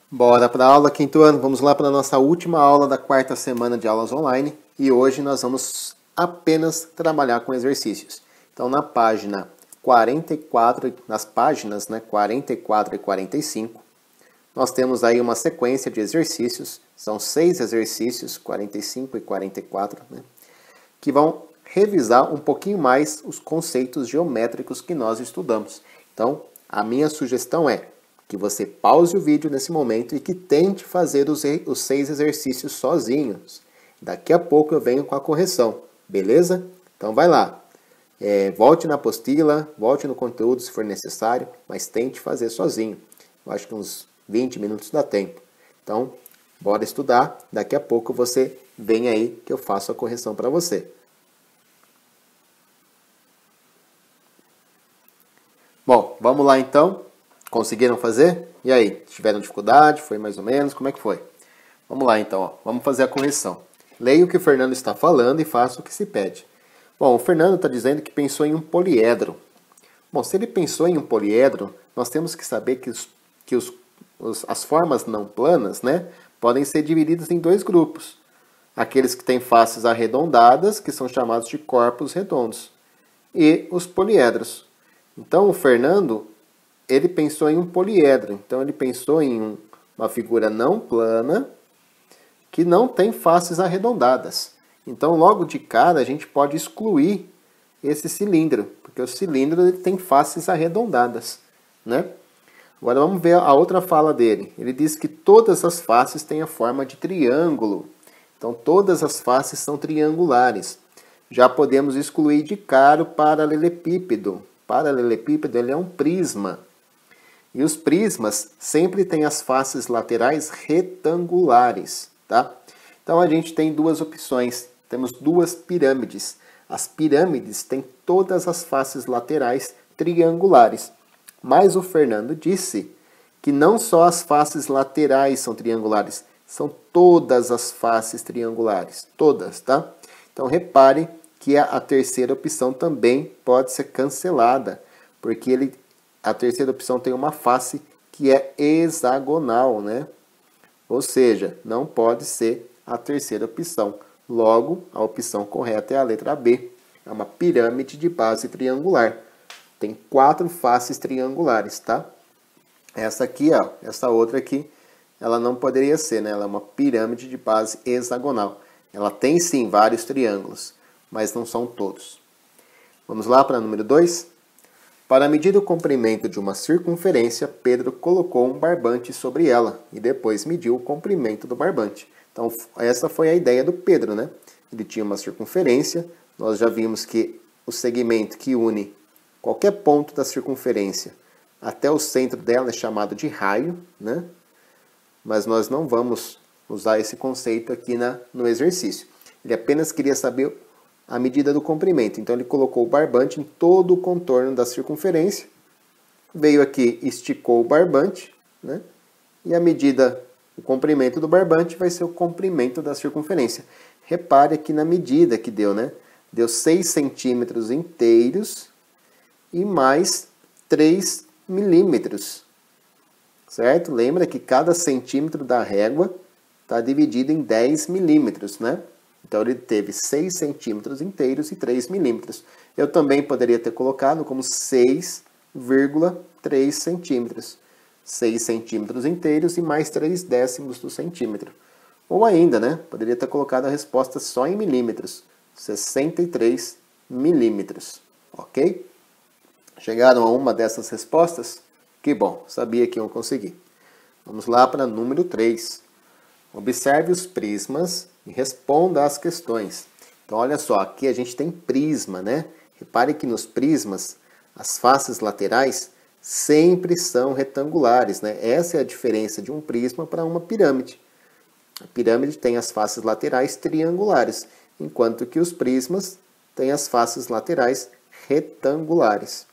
Bora para a aula, quinto ano. Vamos lá para a nossa última aula da quarta semana de aulas online. E hoje nós vamos apenas trabalhar com exercícios. Então, na página 44, nas páginas 44 e 45, nós temos aí uma sequência de exercícios. São 6 exercícios, 45 e 44, que vão revisar um pouquinho mais os conceitos geométricos que nós estudamos. Então, a minha sugestão é que você pause o vídeo nesse momento e que tente fazer os 6 exercícios sozinhos. Daqui a pouco eu venho com a correção, beleza? Então vai lá. Volte na apostila, volte no conteúdo se for necessário, mas tente fazer sozinho. Eu acho que uns 20 minutos dá tempo. Então, bora estudar. Daqui a pouco você vem aí que eu faço a correção para você. Bom, vamos lá então. Conseguiram fazer? E aí? Tiveram dificuldade? Foi mais ou menos? Como é que foi? Vamos lá então, ó. Vamos fazer a correção. Leia o que o Fernando está falando e faça o que se pede. Bom, o Fernando está dizendo que pensou em um poliedro. Bom, se ele pensou em um poliedro, nós temos que saber que as formas não planas, podem ser divididas em 2 grupos. Aqueles que têm faces arredondadas, que são chamados de corpos redondos, e os poliedros. Então, o Fernando, ele pensou em um poliedro. Então, ele pensou em uma figura não plana que não tem faces arredondadas. Então, logo de cara, a gente pode excluir esse cilindro, porque o cilindro ele tem faces arredondadas, Agora, vamos ver a outra fala dele. Ele diz que todas as faces têm a forma de triângulo. Então, todas as faces são triangulares. Já podemos excluir de cara o paralelepípedo. Paralelepípedo ele é um prisma. E os prismas sempre têm as faces laterais retangulares, tá? Então, a gente tem 2 opções. Temos 2 pirâmides. As pirâmides têm todas as faces laterais triangulares. Mas o Fernando disse que não só as faces laterais são triangulares, são todas as faces triangulares. Todas, tá? Então, repare que a terceira opção também pode ser cancelada, porque a terceira opção tem uma face que é hexagonal, Ou seja, não pode ser a terceira opção. Logo, a opção correta é a letra B. É uma pirâmide de base triangular. Tem 4 faces triangulares, tá? Essa aqui, ó, essa outra aqui, ela não poderia ser, Ela é uma pirâmide de base hexagonal. Ela tem sim vários triângulos, mas não são todos. Vamos lá para número 2? Para medir o comprimento de uma circunferência, Pedro colocou um barbante sobre ela e depois mediu o comprimento do barbante. Então, essa foi a ideia do Pedro, Ele tinha uma circunferência, nós já vimos que o segmento que une qualquer ponto da circunferência até o centro dela é chamado de raio, Mas nós não vamos usar esse conceito aqui no exercício. Ele apenas queria saber a medida do comprimento. Então, ele colocou o barbante em todo o contorno da circunferência. Veio aqui, esticou o barbante, E a medida, o comprimento do barbante vai ser o comprimento da circunferência. Repare aqui na medida que deu, Deu 6 centímetros inteiros e mais 3 milímetros. Certo? Lembra que cada centímetro da régua está dividido em 10 milímetros, Então, ele teve 6 centímetros inteiros e 3 milímetros. Eu também poderia ter colocado como 6,3 centímetros. 6 centímetros inteiros e mais 3 décimos do centímetro. Ou ainda, poderia ter colocado a resposta só em milímetros. 63 milímetros. Ok? Chegaram a uma dessas respostas? Que bom, sabia que iam conseguir. Vamos lá para número 3. Observe os prismas e responda às questões. Então, olha só, aqui a gente tem prisma, Repare que nos prismas, as faces laterais sempre são retangulares, Essa é a diferença de um prisma para uma pirâmide. A pirâmide tem as faces laterais triangulares, enquanto que os prismas têm as faces laterais retangulares.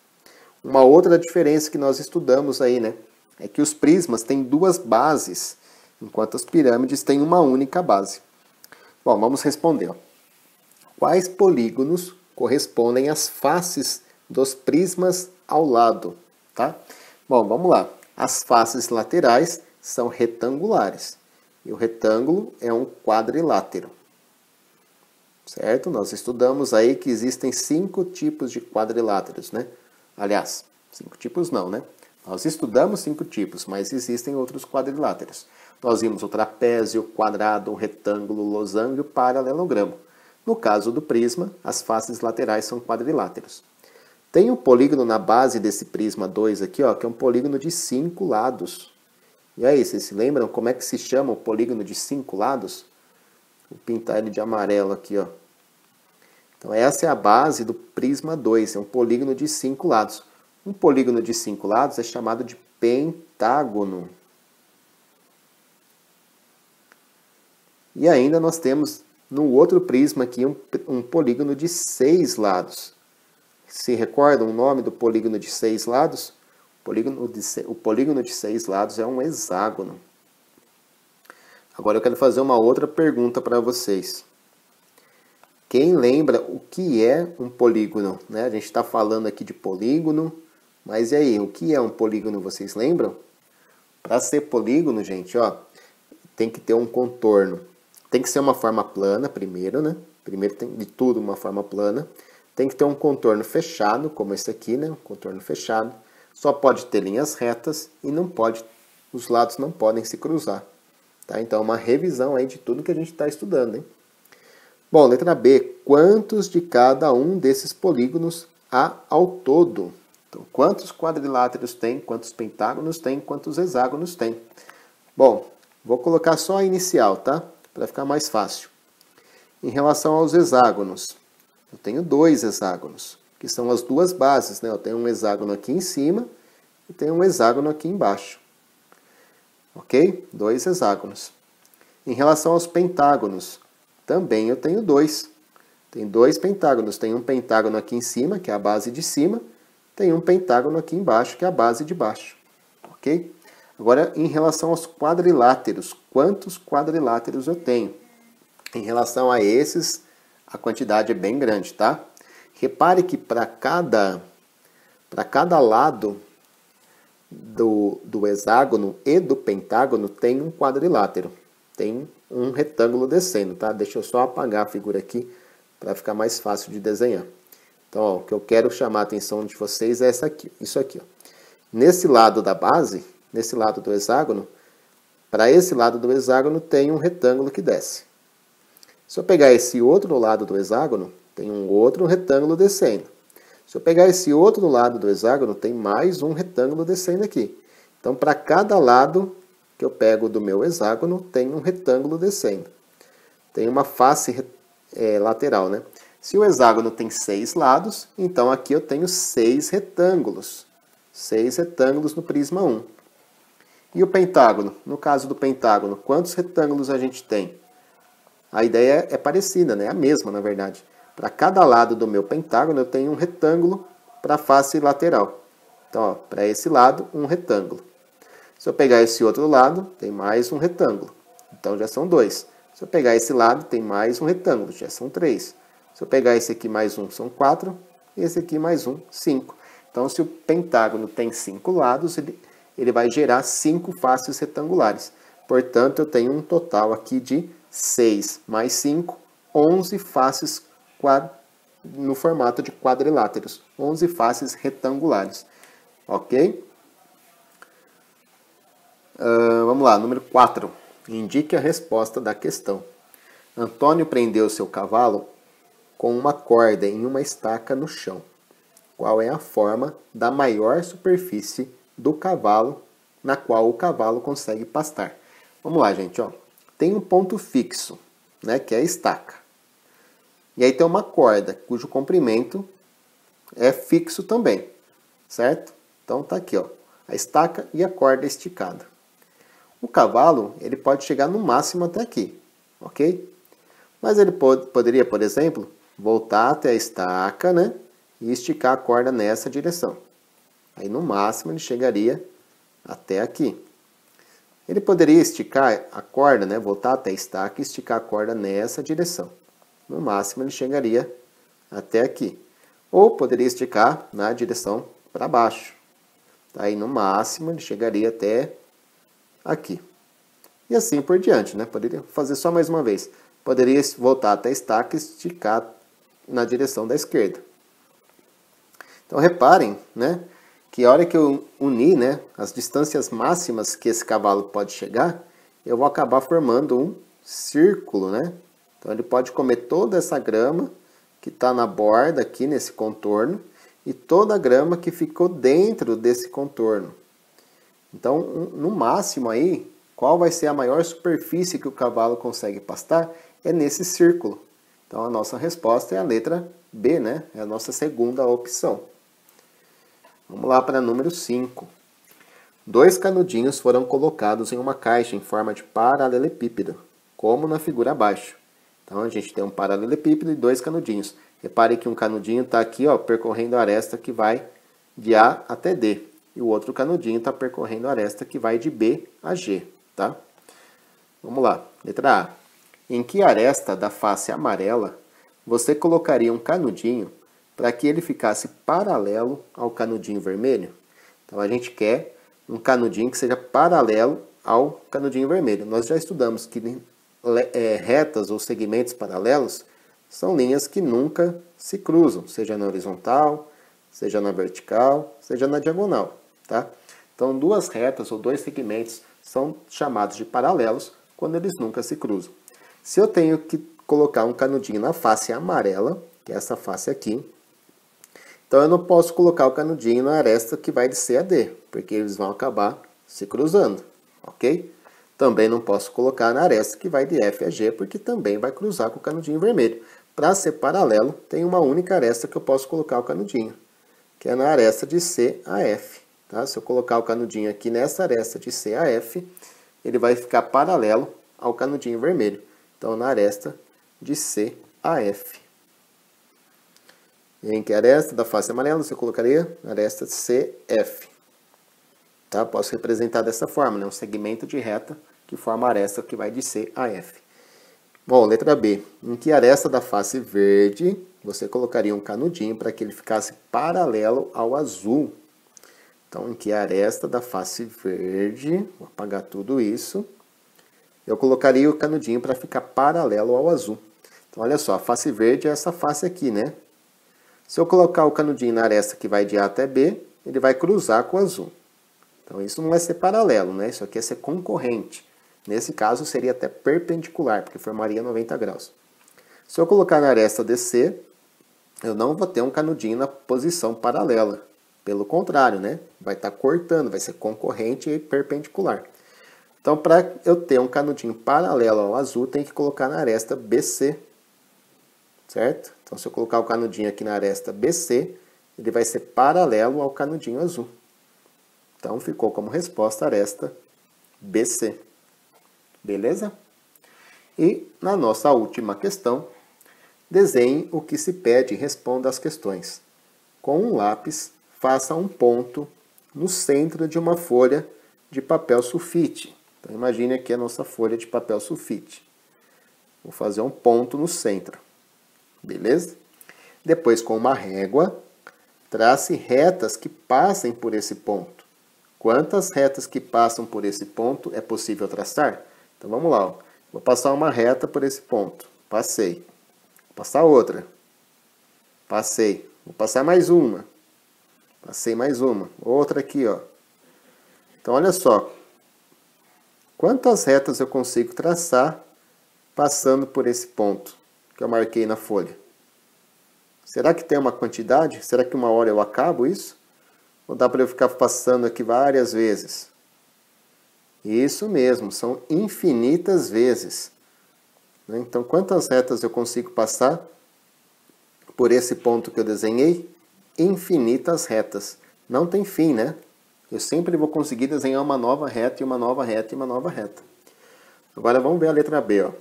Uma outra diferença que nós estudamos aí, é que os prismas têm 2 bases, enquanto as pirâmides têm uma única base. Bom, vamos responder. Quais polígonos correspondem às faces dos prismas ao lado? Tá? Bom, vamos lá. As faces laterais são retangulares. E o retângulo é um quadrilátero. Certo? Nós estudamos aí que existem 5 tipos de quadriláteros, né? Aliás, 5 tipos não, né? Nós estudamos 5 tipos, mas existem outros quadriláteros. Nós vimos o trapézio, o quadrado, o retângulo, o losango e o paralelogramo. No caso do prisma, as faces laterais são quadriláteros. Tem um polígono na base desse prisma 2 aqui, ó, que é um polígono de 5 lados. E aí, vocês se lembram como é que se chama o polígono de 5 lados? Vou pintar ele de amarelo aqui, ó. Então essa é a base do prisma 2, é um polígono de 5 lados. Um polígono de 5 lados é chamado de pentágono. E ainda nós temos no outro prisma aqui um polígono de 6 lados. Se recordam o nome do polígono de 6 lados? O polígono de 6 lados é um hexágono. Agora eu quero fazer uma outra pergunta para vocês. Quem lembra o que é um polígono? Né? A gente está falando aqui de polígono, mas e aí, o que é um polígono? Vocês lembram? Para ser polígono, gente, ó, tem que ter um contorno. Tem que ser uma forma plana primeiro, né? Primeiro tem de tudo uma forma plana. Tem que ter um contorno fechado, como esse aqui, né? Um contorno fechado. Só pode ter linhas retas e os lados não podem se cruzar. Tá? Então, uma revisão aí de tudo que a gente está estudando, hein? Bom, letra B. Quantos de cada um desses polígonos há ao todo? Então, quantos quadriláteros tem, quantos pentágonos tem, quantos hexágonos tem? Bom, vou colocar só a inicial, tá? Para ficar mais fácil. Em relação aos hexágonos, eu tenho 2 hexágonos, que são as duas bases, né? Eu tenho um hexágono aqui em cima e tenho um hexágono aqui embaixo. Ok? 2 hexágonos. Em relação aos pentágonos, também eu tenho 2. Tem 2 pentágonos. Tem um pentágono aqui em cima, que é a base de cima. Tem um pentágono aqui embaixo, que é a base de baixo. Ok? Agora, em relação aos quadriláteros, quantos quadriláteros eu tenho? Em relação a esses, a quantidade é bem grande, tá? Repare que para cada lado do hexágono e do pentágono tem um quadrilátero. Tem um retângulo descendo, tá? Deixa eu só apagar a figura aqui para ficar mais fácil de desenhar. Então, ó, o que eu quero chamar a atenção de vocês é isso aqui. Ó. Nesse lado da base, nesse lado do hexágono, para esse lado do hexágono tem um retângulo que desce. Se eu pegar esse outro lado do hexágono, tem um outro retângulo descendo. Se eu pegar esse outro lado do hexágono, tem mais um retângulo descendo aqui. Então, para cada lado que eu pego do meu hexágono, tem um retângulo descendo. Tem uma face lateral, né? Se o hexágono tem 6 lados, então aqui eu tenho 6 retângulos. 6 retângulos no prisma 1. E o pentágono? No caso do pentágono, quantos retângulos a gente tem? A ideia é parecida, né? A mesma, na verdade. Para cada lado do meu pentágono, eu tenho um retângulo para a face lateral. Então, para esse lado, um retângulo. Se eu pegar esse outro lado, tem mais um retângulo. Então, já são 2. Se eu pegar esse lado, tem mais um retângulo. Já são 3. Se eu pegar esse aqui mais um, são 4. E esse aqui mais um, 5. Então, se o pentágono tem 5 lados, ele vai gerar 5 faces retangulares. Portanto, eu tenho um total aqui de 6 mais 5, 11 faces no formato de quadriláteros. 11 faces retangulares. Ok? Vamos lá, número 4. Indique a resposta da questão. Antônio prendeu seu cavalo com uma corda em uma estaca no chão. Qual é a forma da maior superfície do cavalo na qual o cavalo consegue pastar? Vamos lá, gente. Ó. Tem um ponto fixo, né, que é a estaca. E aí tem uma corda, cujo comprimento é fixo também, certo? Então tá aqui, ó, a estaca e a corda esticada. O cavalo, ele pode chegar no máximo até aqui, ok? Mas ele poderia, por exemplo, voltar até a estaca, né? E esticar a corda nessa direção. Aí no máximo ele chegaria até aqui. Ele poderia esticar a corda, né? Voltar até a estaca e esticar a corda nessa direção. No máximo ele chegaria até aqui. Ou poderia esticar na direção para baixo. Aí no máximo ele chegaria até aqui. E assim por diante, né? Poderia fazer só mais uma vez. Poderia voltar até a estaca e esticar na direção da esquerda. Então reparem, né, que a hora que eu unir, né, as distâncias máximas que esse cavalo pode chegar, eu vou acabar formando um círculo, né? Então ele pode comer toda essa grama que está na borda aqui nesse contorno e toda a grama que ficou dentro desse contorno. Então, no máximo aí, qual vai ser a maior superfície que o cavalo consegue pastar? É nesse círculo. Então a nossa resposta é a letra B, né? É a nossa segunda opção. Vamos lá para número 5. 2 canudinhos foram colocados em uma caixa em forma de paralelepípedo, como na figura abaixo. Então a gente tem um paralelepípedo e 2 canudinhos. Repare que um canudinho está aqui, ó, percorrendo a aresta que vai de A até D. E o outro canudinho está percorrendo a aresta que vai de B a G. Tá? Vamos lá. Letra A. Em que aresta da face amarela você colocaria um canudinho para que ele ficasse paralelo ao canudinho vermelho? Então a gente quer um canudinho que seja paralelo ao canudinho vermelho. Nós já estudamos que retas ou segmentos paralelos são linhas que nunca se cruzam, seja na horizontal, seja na vertical, seja na diagonal. Tá? Então 2 retas ou 2 segmentos são chamados de paralelos quando eles nunca se cruzam. Se eu tenho que colocar um canudinho na face amarela, que é essa face aqui, então eu não posso colocar o canudinho na aresta que vai de C a D, porque eles vão acabar se cruzando, ok? Também não posso colocar na aresta que vai de F a G, porque também vai cruzar com o canudinho vermelho. Para ser paralelo, tem uma única aresta que eu posso colocar o canudinho, que é na aresta de C a F. Tá? Se eu colocar o canudinho aqui nessa aresta de C a F, ele vai ficar paralelo ao canudinho vermelho. Então, na aresta de C a F. Em que aresta da face amarela você colocaria? Na aresta CF. Tá? Posso representar dessa forma, né? Um segmento de reta que forma a aresta que vai de C a F. Bom, letra B. Em que aresta da face verde você colocaria um canudinho para que ele ficasse paralelo ao azul? Então, em que aresta da face verde, vou apagar tudo isso, eu colocaria o canudinho para ficar paralelo ao azul. Então, olha só, a face verde é essa face aqui, né? Se eu colocar o canudinho na aresta que vai de A até B, ele vai cruzar com o azul. Então, isso não é ser paralelo, né? Isso aqui é ser concorrente. Nesse caso, seria até perpendicular, porque formaria 90 graus. Se eu colocar na aresta DC, eu não vou ter um canudinho na posição paralela. Pelo contrário, né? Vai estar cortando, vai ser concorrente e perpendicular. Então, para eu ter um canudinho paralelo ao azul, tem que colocar na aresta BC. Certo? Então, se eu colocar o canudinho aqui na aresta BC, ele vai ser paralelo ao canudinho azul. Então, ficou como resposta a aresta BC. Beleza? E na nossa última questão, desenhe o que se pede e responda às questões. Com um lápis, faça um ponto no centro de uma folha de papel sulfite. Então, imagine aqui a nossa folha de papel sulfite. Vou fazer um ponto no centro. Beleza? Depois, com uma régua, trace retas que passem por esse ponto. Quantas retas que passam por esse ponto é possível traçar? Então, vamos lá. Ó. Vou passar uma reta por esse ponto. Passei. Vou passar outra. Passei. Vou passar mais uma. Passei mais uma. Outra aqui, ó. Então, olha só. Quantas retas eu consigo traçar passando por esse ponto que eu marquei na folha? Será que tem uma quantidade? Será que uma hora eu acabo isso? Ou dá para eu ficar passando aqui várias vezes? Isso mesmo, são infinitas vezes. Então, quantas retas eu consigo passar por esse ponto que eu desenhei? Infinitas retas. Não tem fim, né? Eu sempre vou conseguir desenhar uma nova reta e uma nova reta e uma nova reta. Agora vamos ver a letra B, ó.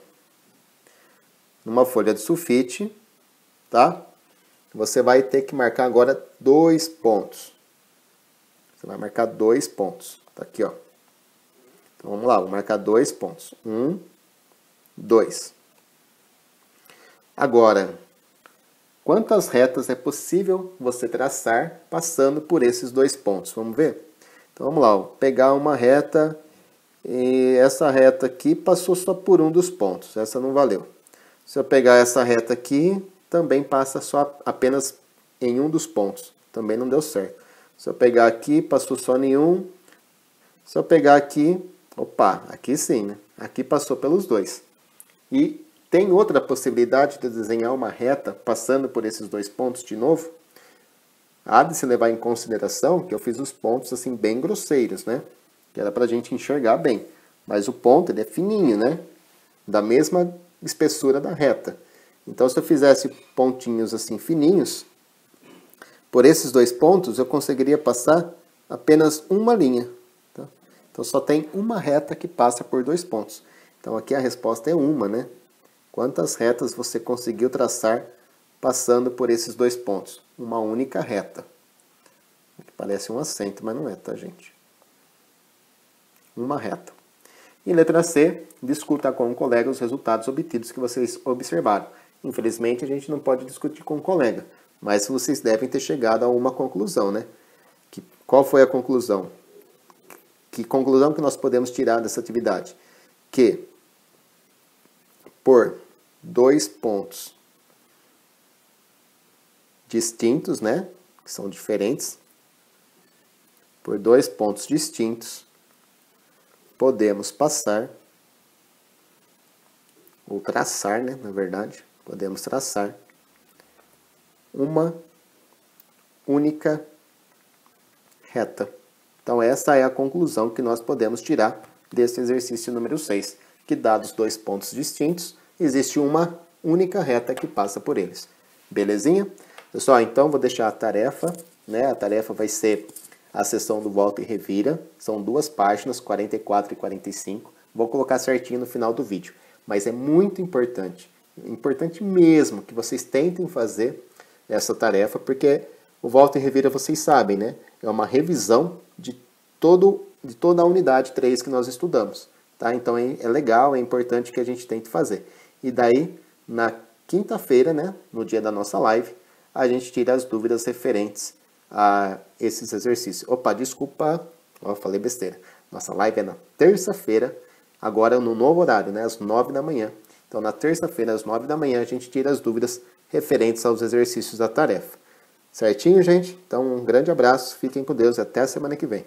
Numa folha de sulfite, tá? Você vai ter que marcar agora 2 pontos. Você vai marcar 2 pontos. Tá aqui, ó. Então vamos lá, vou marcar 2 pontos. 1, 2. Agora, quantas retas é possível você traçar passando por esses 2 pontos? Vamos ver? Então vamos lá, vou pegar uma reta E essa reta aqui passou só por um dos pontos, essa não valeu. Se eu pegar essa reta aqui, também passa só apenas em um dos pontos, também não deu certo. Se eu pegar aqui, passou só em um. Se eu pegar aqui, opa, aqui sim, né? Aqui passou pelos dois. E tem outra possibilidade de desenhar uma reta passando por esses dois pontos de novo? Há de se levar em consideração que eu fiz os pontos assim bem grosseiros, né? Que era pra gente enxergar bem. Mas o ponto ele é fininho, né? Da mesma espessura da reta. Então se eu fizesse pontinhos assim fininhos, por esses dois pontos eu conseguiria passar apenas uma linha. Tá? Então só tem uma reta que passa por dois pontos. Então aqui a resposta é uma, né? Quantas retas você conseguiu traçar passando por esses dois pontos? Uma única reta. Parece um acento, mas não é, tá, gente? Uma reta. E letra C, discuta com o colega os resultados obtidos que vocês observaram. Infelizmente, a gente não pode discutir com o colega, mas vocês devem ter chegado a uma conclusão, né? Qual foi a conclusão? Que conclusão que nós podemos tirar dessa atividade? Que por dois pontos distintos, né? Que são diferentes. Por dois pontos distintos, podemos passar, ou traçar, né? Na verdade, podemos traçar uma única reta. Então, essa é a conclusão que nós podemos tirar desse exercício número 6, que dados dois pontos distintos, existe uma única reta que passa por eles. Belezinha? Pessoal, então vou deixar a tarefa, né? A tarefa vai ser a seção do Volta e Revira. São 2 páginas, 44 e 45. Vou colocar certinho no final do vídeo. Mas é muito importante mesmo que vocês tentem fazer essa tarefa, porque o Volta e Revira, vocês sabem, né? É uma revisão de toda a unidade 3 que nós estudamos. Tá? Então é legal, é importante que a gente tente fazer. E daí, na quinta-feira, né, no dia da nossa live, a gente tira as dúvidas referentes a esses exercícios. Opa, desculpa, ó, falei besteira. Nossa live é na terça-feira, agora no novo horário, né, às 9 da manhã. Então, na terça-feira, às 9 da manhã, a gente tira as dúvidas referentes aos exercícios da tarefa. Certinho, gente? Então, um grande abraço, fiquem com Deus e até a semana que vem.